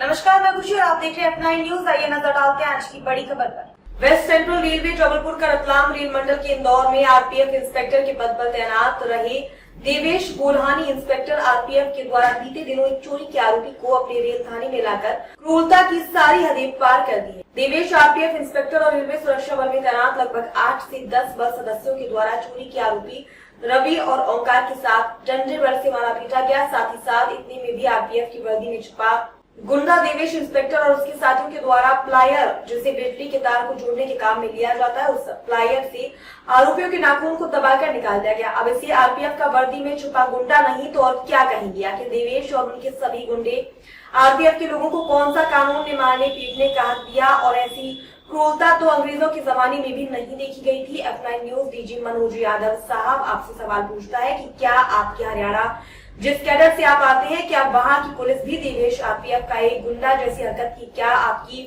नमस्कार, मैं खुशी और आप देख रहे हैं अपना न्यूज। आइए नजर डालते हैं आज की बड़ी खबर पर। वेस्ट सेंट्रल रेलवे जबलपुर का रतलाम रेल मंडल के इंदौर में आरपीएफ इंस्पेक्टर के पद पर तैनात रहे देवेश गोल्हानी इंस्पेक्टर आरपीएफ के द्वारा बीते दिनों एक चोरी के आरोपी को अपने रेल थाने में लाकर क्रूरता की सारी हदें पार कर दी है। देवेश आरपीएफ इंस्पेक्टर और रेलवे सुरक्षा बल में तैनात लगभग 8 से 10 बल सदस्यों के द्वारा चोरी के आरोपी रवि और ओंकार के साथ डंडे बल से मारा पीटा गया। साथ ही साथ इतने में भी आरपीएफ की वर्दी में छुपा गुंडा देवेश इंस्पेक्टर और उसके साथियों के द्वारा प्लायर, जिसे बिजली के तार को जोड़ने के काम में लिया जाता है, उस प्लायर से आरोपियों के नाखून को दबाकर निकाल दिया गया। अब इसे आरपीएफ का वर्दी में छुपा गुंडा नहीं तो और क्या कहेंगे। आखिर देवेश और उनके सभी गुंडे आरपीएफ के लोगों को कौन सा कानून ने मारने पीटने का हक दिया, और ऐसी क्रूरता तो अंग्रेजों के जमाने में भी नहीं देखी गई थी। F9 news DG Manoj Yadav साहब आपसे सवाल पूछता है कि क्या आपके हरियाणा जिस कैडर से आप आते हैं, क्या वहां की पुलिस भी देवेश आरपीएफ का एक गुंडा जैसी हरकत की? क्या आपकी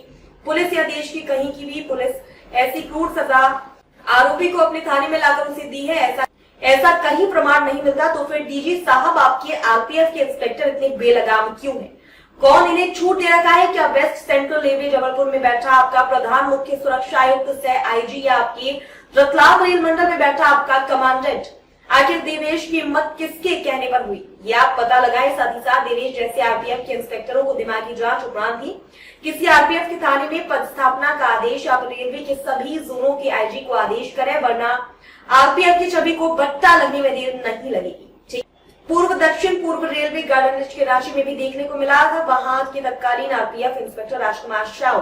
पुलिस या देश की कहीं की भी पुलिस ऐसी क्रूर सजा आरोपी को अपने थाने में लाकर उसे दी है? ऐसा कहीं प्रमाण नहीं मिलता। तो फिर डीजी साहब आपके आरपीएफ के इंस्पेक्टर इतने बेलगाम क्यों हैं? कौन इन्हें छूट दे रखा है? क्या वेस्ट सेंट्रल रेलवे जबलपुर में बैठा आपका प्रधान मुख्य सुरक्षा आयुक्त सह आईजी या आपके रतलाम रेल मंडल में बैठा आपका कमांडेंट? आखिर देवेश की हिम्मत किसके कहने पर हुई, ये आप पता लगाएं। साथ ही साथ देवेश जैसे आरपीएफ के इंस्पेक्टरों को दिमागी जांच उपरांत ही किसी आरपीएफ के थाने में पदस्थापना का आदेश आप रेलवे के सभी जोनों के आईजी को आदेश करें, वरना आरपीएफ की छवि को बट्टा लगने में देर नहीं लगेगी। पूर्व दक्षिण पूर्व रेलवे गार्डन के राशि में भी देखने को मिला था। वहां के तत्कालीन आरपीएफ इंस्पेक्टर राजकुमार शाह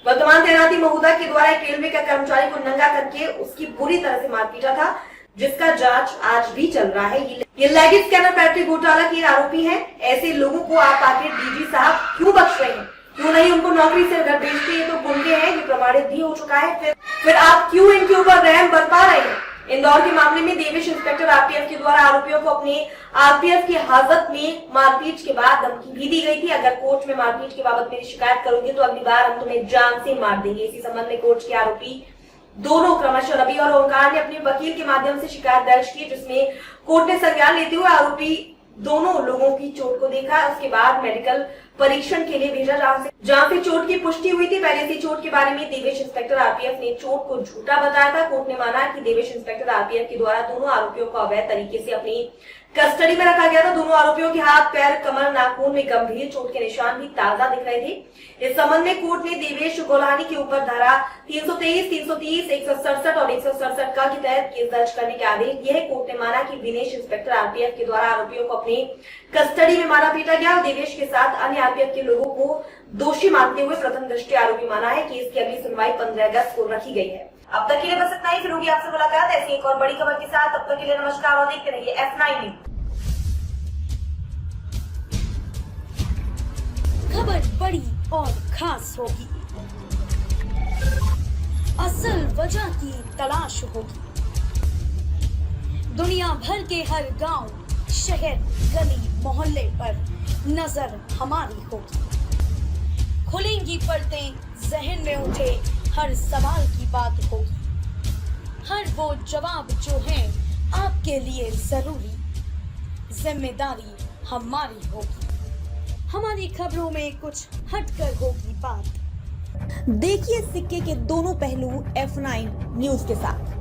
वर्तमान तैनाती महोदय के द्वारा एक रेलवे का कर्मचारी को नंगा करके उसकी बुरी तरह से मार पीटा था, जिसका जांच आज भी चल रहा है। ये लेगी स्कैनर फैक्ट्री घोटाला के आरोपी हैं। ऐसे लोगों को आप आखिर डीजी साहब क्यों बख्श रहे हैं? क्यों नहीं उनको नौकरी से घर भेजते? ये तो गुंडे हैं, ये प्रमाणित भी हो चुका है। फिर आप क्यों इनके ऊपर रहम बरपा रहे हैं? इंदौर के मामले में देवेश इंस्पेक्टर आरपीएफ के द्वारा आरोपियों को अपने आरपीएफ की हाजत में मारपीट के बाद धमकी भी दी गई थी। अगर कोर्ट में मारपीट के बाबत मेरी शिकायत करोगे तो अगली बार हम तुम्हें जान से मार देंगे। इसी संबंध में कोर्ट के आरोपी दोनों क्रमशः रवि और ओंकार ने अपने वकील के माध्यम से शिकायत दर्ज की, जिसमें कोर्ट ने संज्ञान लेते हुए आरोपी दोनों लोगों की चोट को देखा। उसके बाद मेडिकल परीक्षण के लिए भेजा, जहां से चोट की पुष्टि हुई थी। पहले से चोट के बारे में देवेश इंस्पेक्टर आरपीएफ ने चोट को झूठा बताया था। कोर्ट ने माना कि देवेश इंस्पेक्टर आरपीएफ के द्वारा दोनों आरोपियों को अवैध तरीके से अपनी कस्टडी में रखा गया था। दोनों आरोपियों के हाथ, पैर, कमर, नाखून में गंभीर चोट के निशान भी ताजा दिख रहे थे। इस संबंध में कोर्ट ने देवेश गोल्हानी के ऊपर धारा 323, 330, 167 और 167 का के तहत केस दर्ज करने के आदेश दिए हैं। कोर्ट ने माना कि दिनेश इंस्पेक्टर आरपीएफ के द्वारा आरोपियों को अपनी कस्टडी में मारा पीटा गया और देवेश के साथ अन्य आरपीएफ के लोगों को दोषी मानते हुए प्रथम दृष्टि आरोपी माना है। केस की अगली सुनवाई 15 अगस्त को रखी गई है। अब तक के लिए बस इतना ही। फिर होगी आपसे मुलाकात ऐसी एक और बड़ी खबर के साथ। तब तक के लिए नमस्कार और देखते रहिए F9 न्यूज। खबर बड़ी और खास होगी, असल वजह की तलाश होगी, दुनिया भर के हर गांव, शहर, गली, मोहल्ले पर नजर हमारी होगी। खुलेंगी पर्दें, जहन में उठे हर सवाल की बात होगी, हर वो जवाब जो है आपके लिए जरूरी, जिम्मेदारी हमारी होगी। हमारी खबरों में कुछ हटकर होगी बात। देखिए सिक्के के दोनों पहलू F9 न्यूज के साथ।